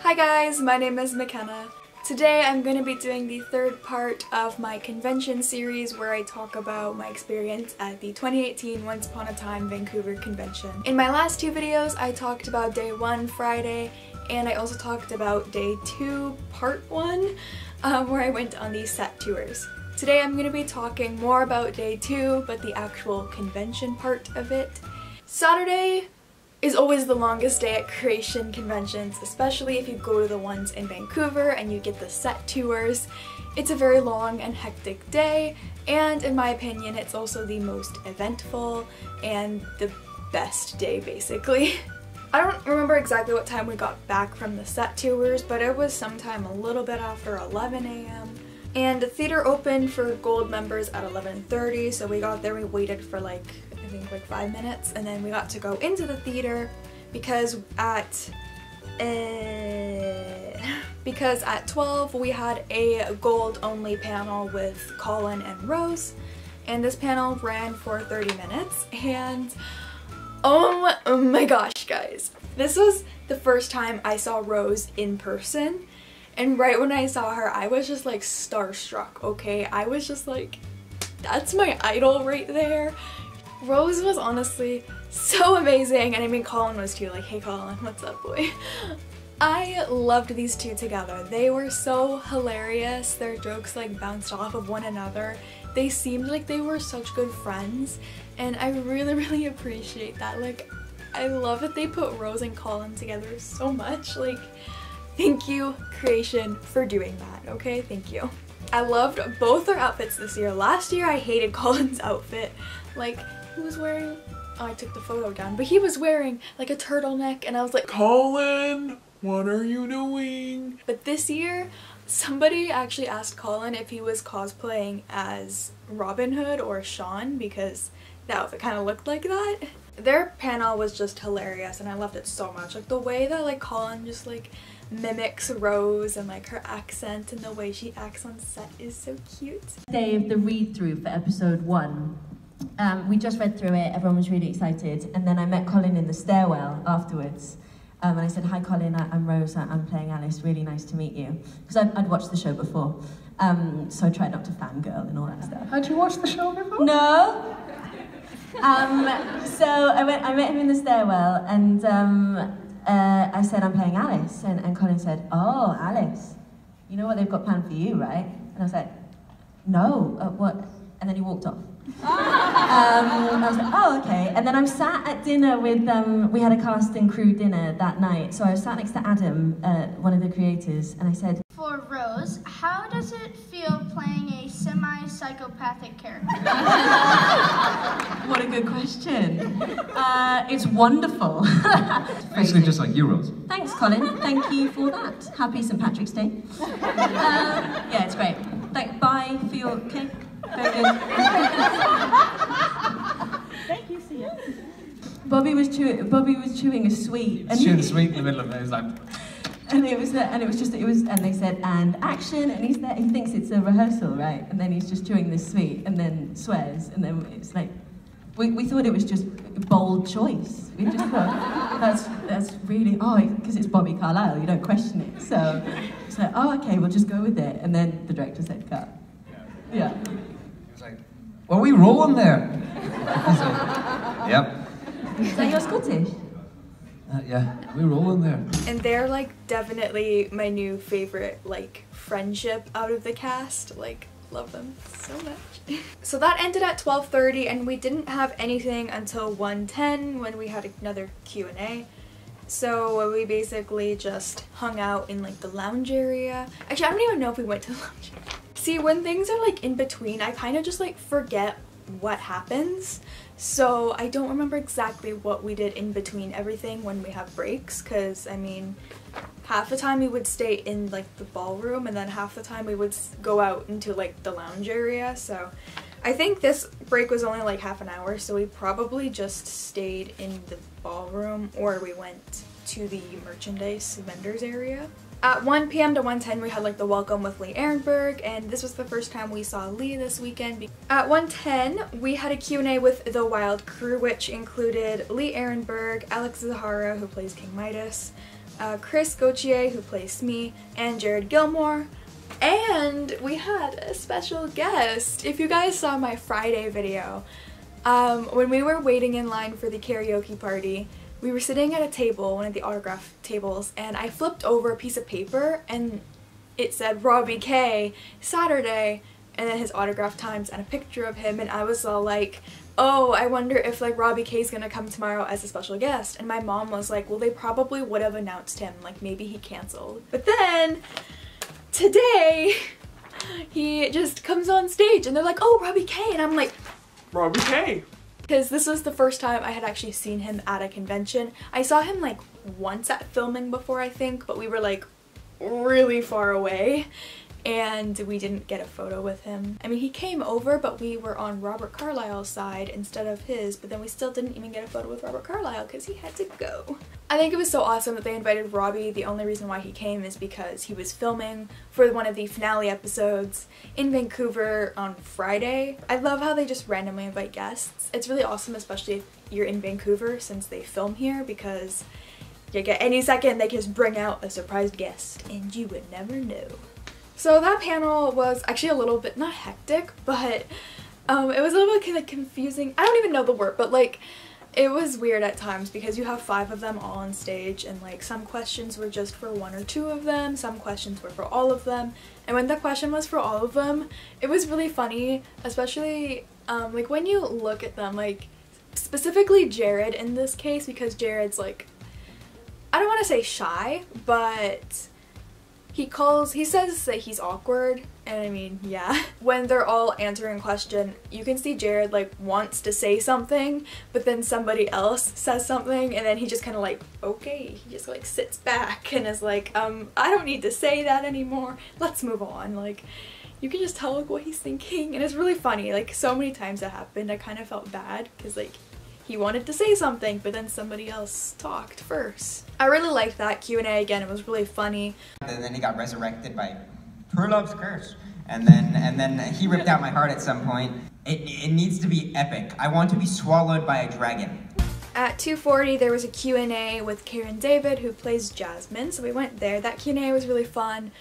Hi guys, my name is Mckenna. Today I'm going to be doing the third part of my convention series where I talk about my experience at the 2018 Once Upon a Time Vancouver convention. In my last two videos I talked about day 1, Friday, and I also talked about day 2, part 1, where I went on these set tours. Today I'm going to be talking more about day 2, but the actual convention part of it. Saturday is always the longest day at creation conventions, especially if you go to the ones in Vancouver and you get the set tours. It's a very long and hectic day, and in my opinion it's also the most eventful and the best day basically. I don't remember exactly what time we got back from the set tours, but it was sometime a little bit after 11 a.m. And the theater opened for gold members at 11:30, so we got there, we waited for like 5 minutes, and then we got to go into the theater because at 12 we had a gold only panel with Colin and Rose, and this panel ran for 30 minutes, and oh my gosh guys, this was the first time I saw Rose in person, and right when I saw her I was just like starstruck, okay? I was just like, that's my idol right there. Rose was honestly so amazing, and I mean Colin was too, like, hey Colin, what's up boy? I loved these two together. They were so hilarious, their jokes like bounced off of one another. They seemed like they were such good friends, and I really appreciate that. Like, I love that they put Rose and Colin together so much. Like, thank you creation for doing that, okay? Thank you. I loved both their outfits this year. Last year I hated Colin's outfit. Like, he was wearing, oh, I took the photo down, but he was wearing like a turtleneck, and I was like, Colin, what are you doing? But this year, somebody actually asked Colin if he was cosplaying as Robin Hood or Sean, because that outfit kind of looked like that. Their panel was just hilarious, and I loved it so much. Like, the way that like Colin just like mimics Rose, and like her accent and the way she acts on set is so cute. Day of the read-through for episode 1. We just read through it, everyone was really excited, and then I met Colin in the stairwell afterwards, and I said, hi Colin, I'm Rose, I'm playing Alice, really nice to meet you, because I'd watched the show before, so I tried not to fangirl and all that stuff. Had you watched the show before? No! So I met him in the stairwell, and I said, I'm playing Alice, and Colin said, oh, Alice, you know what they've got planned for you, right? And I was like, no, what? And then he walked off. I was like, oh, okay. And then I sat at dinner with, we had a cast and crew dinner that night, so I was sat next to Adam, one of the creators, and I said, for Rose, how does it feel playing a semi-psychopathic character? What a good question. It's wonderful. Basically just like you, Rose. Thanks, Colin. Thank you for that. Happy St. Patrick's Day. Yeah, it's great. Bye for your cake. Very good. Thank you, see ya. Bobby was chewing a sweet. And Chewing a sweet in the middle of it. It was like, and they said, and action, and he's there, he thinks it's a rehearsal, right? And then he's just chewing this sweet, and then swears, and then it's like, we thought it was just a bold choice. We just thought, that's really, because it's Bobby Carlyle, you don't question it. So it's like, oh, okay, we'll just go with it. And then the director said, cut. Yeah. it was like, are we rolling there? I said, yep. Is that your Scottish? Yeah, we're rolling there. And they're like definitely my new favorite like friendship out of the cast. Like, love them so much. So that ended at 12:30, and we didn't have anything until 1:10 when we had another Q&A. So we basically just hung out in like the lounge area. Actually, I don't even know if we went to the lounge area. See, when things are like in between, I kind of just like forget what happens. So I don't remember exactly what we did in between everything when we have breaks, because I mean, half the time we would stay in like the ballroom, and then half the time we would go out into like the lounge area. So I think this break was only like half an hour, so we probably just stayed in the ballroom, or we went to the merchandise vendors area. At 1 p.m. to 1:10 we had like the welcome with Lee Ehrenberg, and this was the first time we saw Lee this weekend. At 1:10 we had a Q&A with the Wild crew, which included Lee Ehrenberg, Alex Zahara, who plays King Midas, Chris Gauthier, who plays Smee, and Jared Gilmore. And we had a special guest. If you guys saw my Friday video, when we were waiting in line for the karaoke party, we were sitting at a table, one of the autograph tables, and I flipped over a piece of paper and it said Robbie K, Saturday, and then his autograph times and a picture of him, and I was all like, oh, I wonder if like Robbie K's gonna come tomorrow as a special guest. And my mom was like, well, they probably would have announced him, like maybe he canceled. But then today he just comes on stage and they're like, oh, Robbie K, and I'm like, Robbie K. Because this was the first time I had actually seen him at a convention. I saw him like once at filming before, I think, but we were like really far away and we didn't get a photo with him. I mean, he came over, but we were on Robert Carlyle's side instead of his, but then we still didn't even get a photo with Robert Carlyle because he had to go. I think it was so awesome that they invited Robbie. The only reason why he came is because he was filming for one of the finale episodes in Vancouver on Friday. I love how they just randomly invite guests. It's really awesome, especially if you're in Vancouver, since they film here, because you get any second they can just bring out a surprise guest and you would never know. So that panel was actually a little bit, not hectic, but it was a little bit kind of confusing. I don't even know the word, but like it was weird at times because you have 5 of them all on stage, and like some questions were just for 1 or 2 of them, some questions were for all of them, and when the question was for all of them, it was really funny, especially like when you look at them, like specifically Jared in this case, because Jared's like, I don't want to say shy, but he says that he's awkward, and I mean, yeah. When they're all answering a question, you can see Jared like wants to say something, but then somebody else says something, and then he just kind of like, okay, he just like sits back and is like, I don't need to say that anymore, let's move on. Like, you can just tell like what he's thinking, and it's really funny. Like, so many times that happened, I kind of felt bad because like he wanted to say something, but then somebody else talked first. I really liked that Q&A again. It was really funny. And then he got resurrected by True Love's curse. And then he ripped out my heart at some point. It needs to be epic. I want to be swallowed by a dragon. At 2:40 there was a Q&A with Karen David, who plays Jasmine, so we went there. That Q&A was really fun.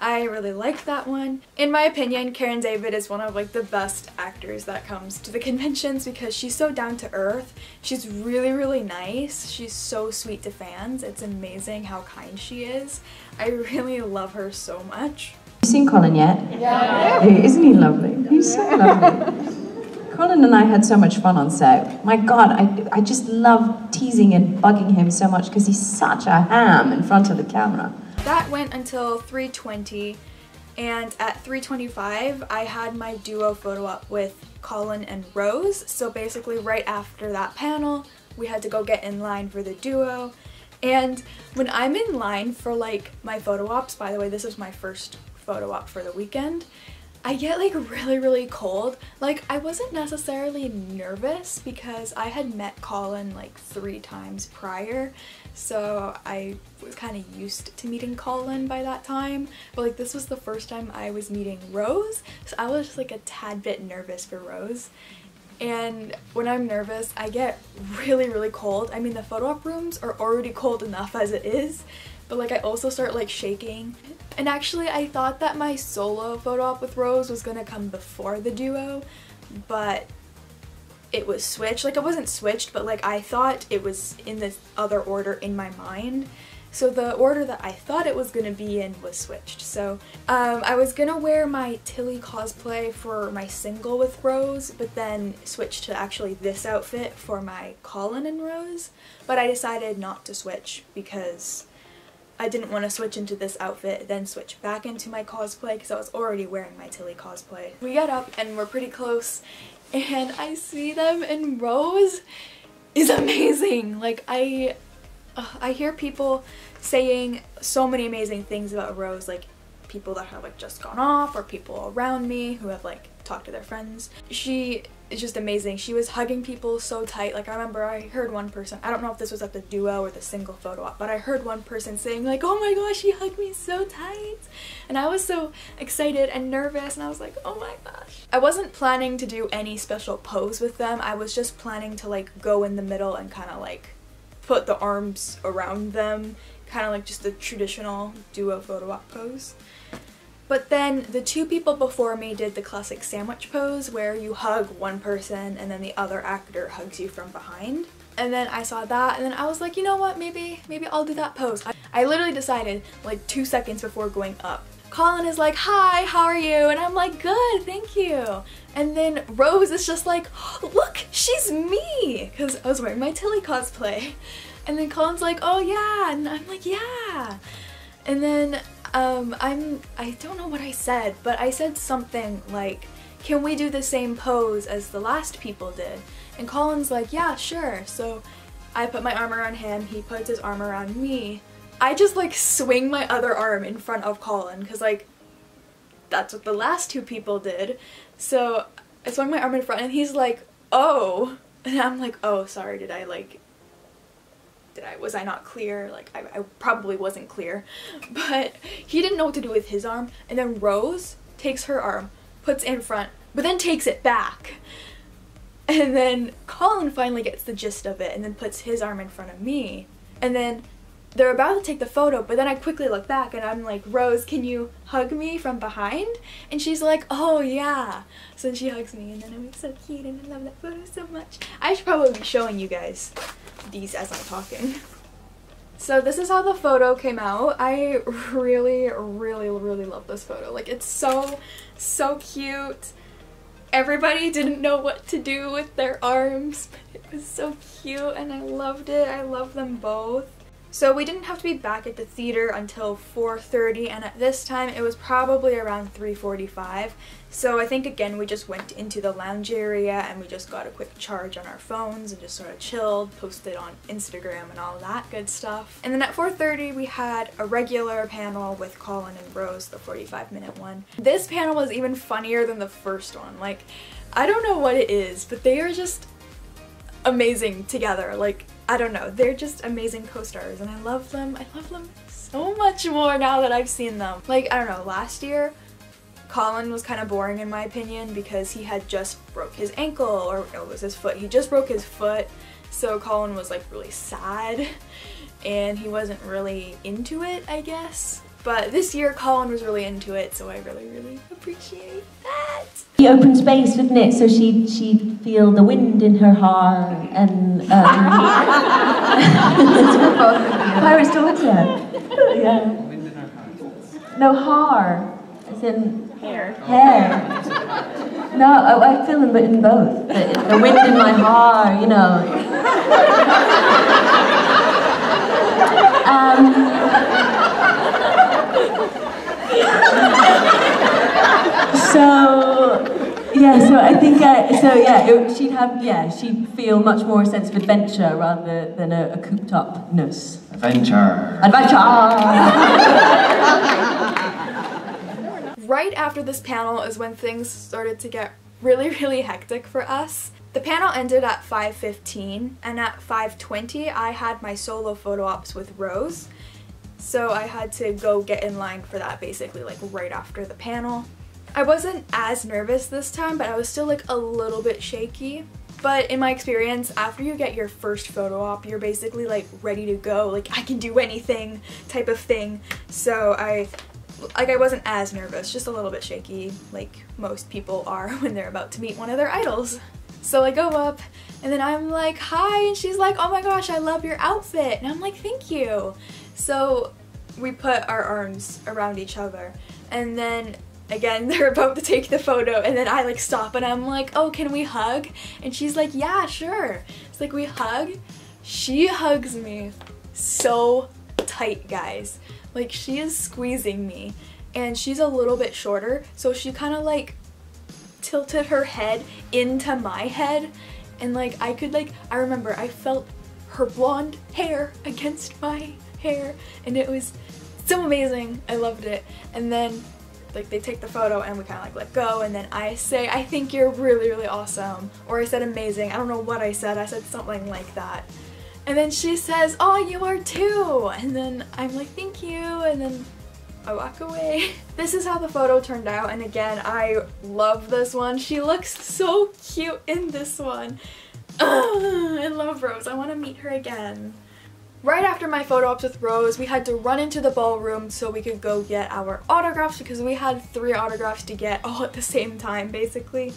I really liked that one. In my opinion, Karen David is one of like the best actors that comes to the conventions because she's so down to earth. She's really, really nice. She's so sweet to fans. It's amazing how kind she is. I really love her so much. Have you seen Colin yet? Yeah. Isn't he lovely? He's so lovely. Colin and I had so much fun on set. My God, I just love teasing and bugging him so much because he's such a ham in front of the camera. That went until 3:20, and at 3:25 I had my duo photo op with Colin and Rose. So basically right after that panel we had to go get in line for the duo. And when I'm in line for like my photo ops, by the way, this is my first photo op for the weekend, I get like really cold. Like, I wasn't necessarily nervous because I had met Colin like 3 times prior, so I was kind of used to meeting Colin by that time, but like this was the first time I was meeting Rose, so I was just like a tad bit nervous for Rose. And when I'm nervous, I get really cold. I mean, the photo op rooms are already cold enough as it is, but like I also start like shaking. And actually I thought that my solo photo op with Rose was gonna come before the duo, but it was switched. Like, it wasn't switched, but like I thought it was in this other order in my mind. So the order that I thought it was gonna be in was switched. So I was gonna wear my Tilly cosplay for my single with Rose, but then switched to actually this outfit for my Colin and Rose. But I decided not to switch because I didn't want to switch into this outfit, then switch back into my cosplay because I was already wearing my Tilly cosplay. We got up and we're pretty close, and I see them, and Rose is amazing. Like, I hear people saying so many amazing things about Rose, like people that have like just gone off or people around me who have like talked to their friends. She is just amazing. She was hugging people so tight. Like, I remember I heard one person, I don't know if this was at the duo or the single photo op, but I heard one person saying like, oh my gosh, she hugged me so tight. And I was so excited and nervous, and I was like, oh my gosh. I wasn't planning to do any special pose with them. I was just planning to like go in the middle and kind of like put the arms around them, kind of like just the traditional duo photo op pose. But then the two people before me did the classic sandwich pose where you hug one person and then the other actor hugs you from behind. And then I saw that and then I was like, you know what, maybe I'll do that pose. I literally decided like 2 seconds before going up. Colin is like, hi, how are you? And I'm like, good, thank you. And then Rose is just like, look, she's me! Because I was wearing my Tilly cosplay. And then Colin's like, oh yeah, and I'm like, yeah. And then I don't know what I said, but I said something like, can we do the same pose as the last people did? And Colin's like, yeah, sure. So I put my arm around him, he puts his arm around me. I just like swing my other arm in front of Colin because like that's what the last two people did. So I swung my arm in front and he's like, oh. And I'm like, oh, sorry, was I not clear? Like I probably wasn't clear. But he didn't know what to do with his arm. And then Rose takes her arm, puts it in front, but then takes it back. And then Colin finally gets the gist of it and then puts his arm in front of me. And then they're about to take the photo, but then I quickly look back and I'm like, Rose, can you hug me from behind? And she's like, oh yeah. So then she hugs me and then it was so cute and I love that photo so much. I should probably be showing you guys these as I'm talking. So this is how the photo came out. I really love this photo. Like it's so cute. Everybody didn't know what to do with their arms, but it was so cute and I loved it. I love them both. So we didn't have to be back at the theater until 4:30, and at this time it was probably around 3:45. So I think again we just went into the lounge area and we just got a quick charge on our phones and just sort of chilled, posted on Instagram and all that good stuff. And then at 4:30 we had a regular panel with Colin and Rose, the 45-minute one. This panel was even funnier than the first one. Like, I don't know what it is, but they are just amazing together. Like, I don't know, they're just amazing co-stars and I love them. I love them so much more now that I've seen them. Like, I don't know, last year Colin was kind of boring in my opinion because he had just broke his ankle, or no, it was his foot. He just broke his foot, so Colin was like really sad and he wasn't really into it, I guess. But this year Colin was really into it, so I really appreciate that. The open space, wouldn't it? So she'd feel the wind in her hair and Pirate's daughter. Yeah. Wind in our hearts. No, haar. As in Hair. hair. No, I feel them, but in both. The wind in my hair, you know. So I think she'd feel much more a sense of adventure rather than a cooped upness. Adventure. Right after this panel is when things started to get really hectic for us. The panel ended at 5:15 and at 5:20 I had my solo photo ops with Rose. So I had to go get in line for that basically like right after the panel. I wasn't as nervous this time, but I was still like a little bit shaky. But in my experience, after you get your first photo op, you're basically like ready to go, like I can do anything type of thing. So I wasn't as nervous, just a little bit shaky like most people are when they're about to meet one of their idols. So I go up and then I'm like, hi, and she's like, oh my gosh, I love your outfit. And I'm like, thank you. So we put our arms around each other and then again, they're about to take the photo and then I like stop and I'm like, oh, can we hug? And she's like, yeah, sure. It's like we hug. She hugs me so tight, guys. Like she is squeezing me and she's a little bit shorter, so she kind of like tilted her head into my head and like I remember I felt her blonde hair against my hair and it was so amazing. I loved it. And then like they take the photo and we kind of like let go and then I say, I think you're really awesome, or I said amazing. I don't know what I said something like that. And then she says, oh, you are too. And then I'm like, thank you. And then I walk away. This is how the photo turned out. And again, I love this one. She looks so cute in this one. I love Rose. I want to meet her again. Right after my photo ops with Rose, we had to run into the ballroom so we could go get our autographs because we had 3 autographs to get all at the same time, basically.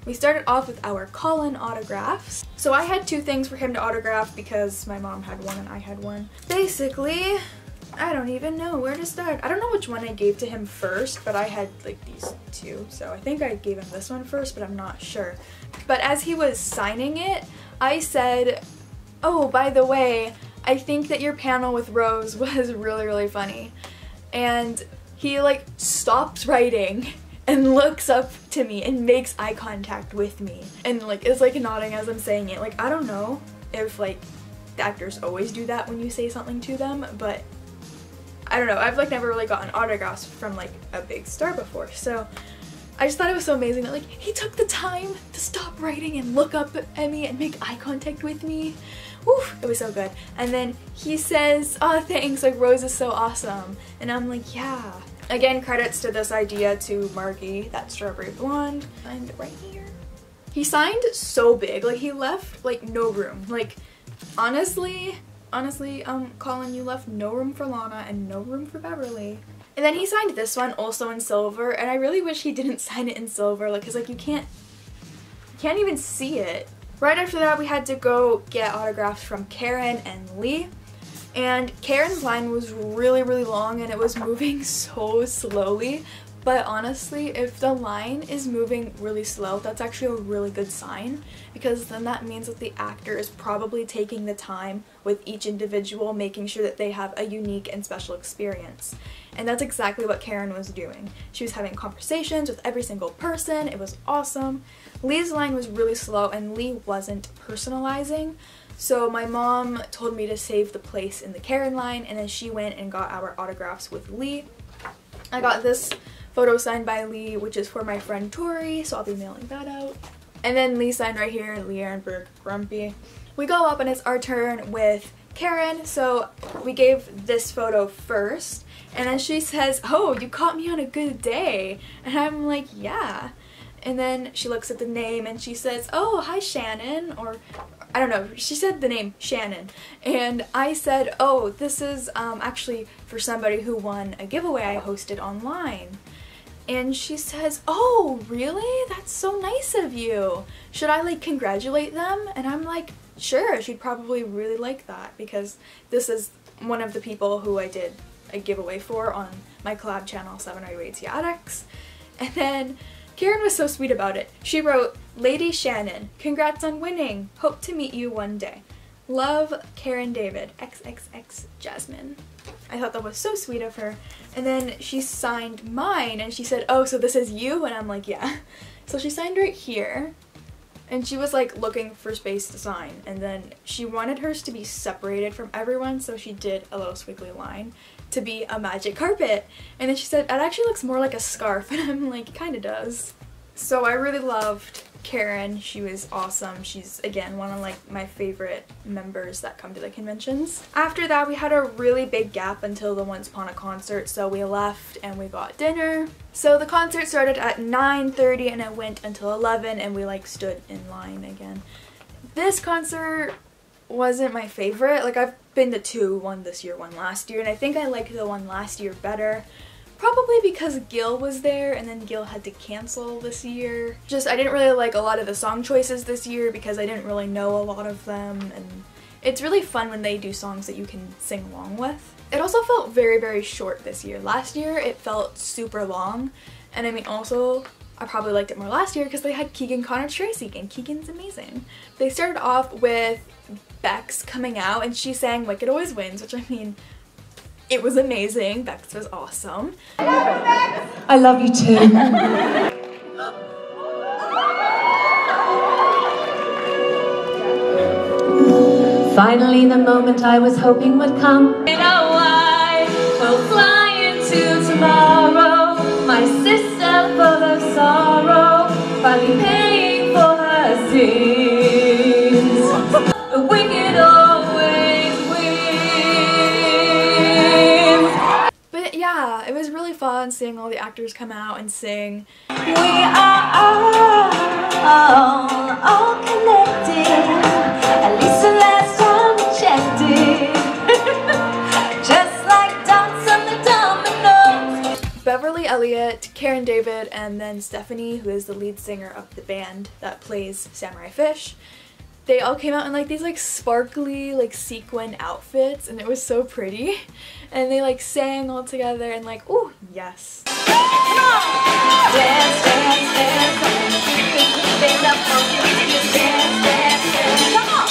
We started off with our Colin autographs. So I had 2 things for him to autograph because my mom had one and I had one. Basically, I don't even know where to start. I don't know which one I gave to him first, but I had like these 2. So I think I gave him this one first, but I'm not sure. But as he was signing it, I said, "Oh, by the way, I think that your panel with Rose was really, really funny." And he like stops writing and looks up to me and makes eye contact with me and like is like nodding as I'm saying it. Like, I don't know if like the actors always do that when you say something to them, but I don't know. I've like never really gotten autographs from like a big star before, so I just thought it was so amazing that like he took the time to stop writing and look up at me and make eye contact with me. Woof, it was so good. And then he says, "Oh, thanks, like Rose is so awesome." And I'm like, yeah. Again, credits to this idea to Margie, that strawberry blonde, and right here. He signed so big, like he left like no room. Like honestly, Colin, you left no room for Lana and no room for Beverly. And then he signed this one also in silver, and I really wish he didn't sign it in silver, like, cause like you can't even see it. Right after that, we had to go get autographs from Karen and Lee. And Karen's line was really, really long and it was moving so slowly. But honestly, if the line is moving really slow, that's actually a really good sign, because then that means that the actor is probably taking the time with each individual, making sure that they have a unique and special experience. And that's exactly what Karen was doing. She was having conversations with every single person. It was awesome. Lee's line was really slow and Lee wasn't personalizing. So my mom told me to save the place in the Karen line, and then she went and got our autographs with Lee. I got this photo signed by Lee, which is for my friend Tori, so I'll be mailing that out. And then Lee signed right here, Lee Ehrenberg, Grumpy. We go up and it's our turn with Karen, so we gave this photo first, and then she says, "Oh, you caught me on a good day." And I'm like, yeah. And then she looks at the name and she says, "Oh, hi Shannon," or I don't know, she said the name Shannon. And I said, "Oh, this is actually for somebody who won a giveaway I hosted online." And she says, "Oh, really? That's so nice of you. Should I like congratulate them?" And I'm like, sure, she'd probably really like that, because this is one of the people who I did a giveaway for on my collab channel, 708 Addicts. And then Karen was so sweet about it. She wrote, "Lady Shannon, congrats on winning. Hope to meet you one day. Love, Karen David, XXX Jasmine." I thought that was so sweet of her. And then she signed mine and she said, "Oh, so this is you?" And I'm like, yeah. So she signed right here. And she was like looking for space to sign. And then she wanted hers to be separated from everyone, so she did a little squiggly line to be a magic carpet. And then she said, "It actually looks more like a scarf." And I'm like, it kind of does. So I really loved Karen. She was awesome. She's, again, one of like my favorite members that come to the conventions. After that, we had a really big gap until the Once Upon a concert, so we left and we got dinner. So the concert started at 9:30 and it went until 11, and we like stood in line again. This concert wasn't my favorite. Like, I've been to 2, one this year, one last year, and I think I liked the one last year better. Probably because Gil was there and then Gil had to cancel this year. Just, I didn't really like a lot of the song choices this year because I didn't really know a lot of them, and it's really fun when they do songs that you can sing along with. It also felt very, very short this year. Last year it felt super long, and I mean also I probably liked it more last year because they had Keegan Connor Tracy, and Keegan's amazing. They started off with Bex coming out and she sang Wicked Always Wins, which I mean, it was amazing. Bex was awesome. I love you too. Finally, the moment I was hoping would come. And I will fly into tomorrow. My sister full of sorrow, finally paying for her sins. The wicked always wins. But yeah, it was really fun seeing all the actors come out and sing. We are all connected. At least the last time we checked it. Beverly Elliott, Karen David, and then Stephanie, who is the lead singer of the band that plays Samurai Fish. They all came out in like these like sparkly like sequin outfits, and it was so pretty. And they like sang all together and like, ooh, yes. Dance, dance, dance, stand up, dance, dance, dance. Come on.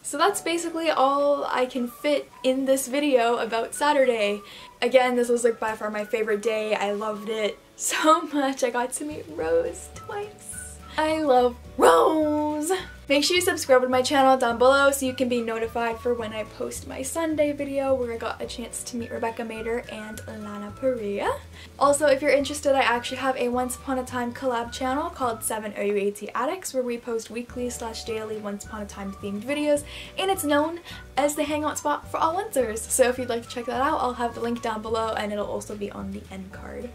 So that's basically all I can fit in this video about Saturday. Again, this was like by far my favorite day. I loved it so much. I got to meet Rose twice. I love Rose! Make sure you subscribe to my channel down below so you can be notified for when I post my Sunday video where I got a chance to meet Rebecca Mader and Lana Perea. Also, if you're interested, I actually have a Once Upon a Time collab channel called 7 OUAT Addicts where we post weekly/daily Once Upon a Time themed videos, and it's known as the hangout spot for all Oncers. So if you'd like to check that out, I'll have the link down below and it'll also be on the end card.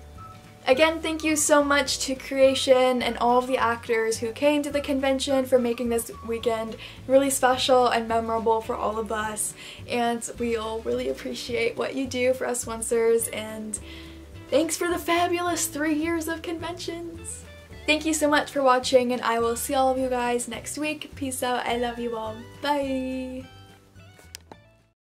Again, thank you so much to Creation and all of the actors who came to the convention for making this weekend really special and memorable for all of us. And we all really appreciate what you do for us Oncers, and thanks for the fabulous 3 years of conventions. Thank you so much for watching, and I will see all of you guys next week. Peace out. I love you all. Bye!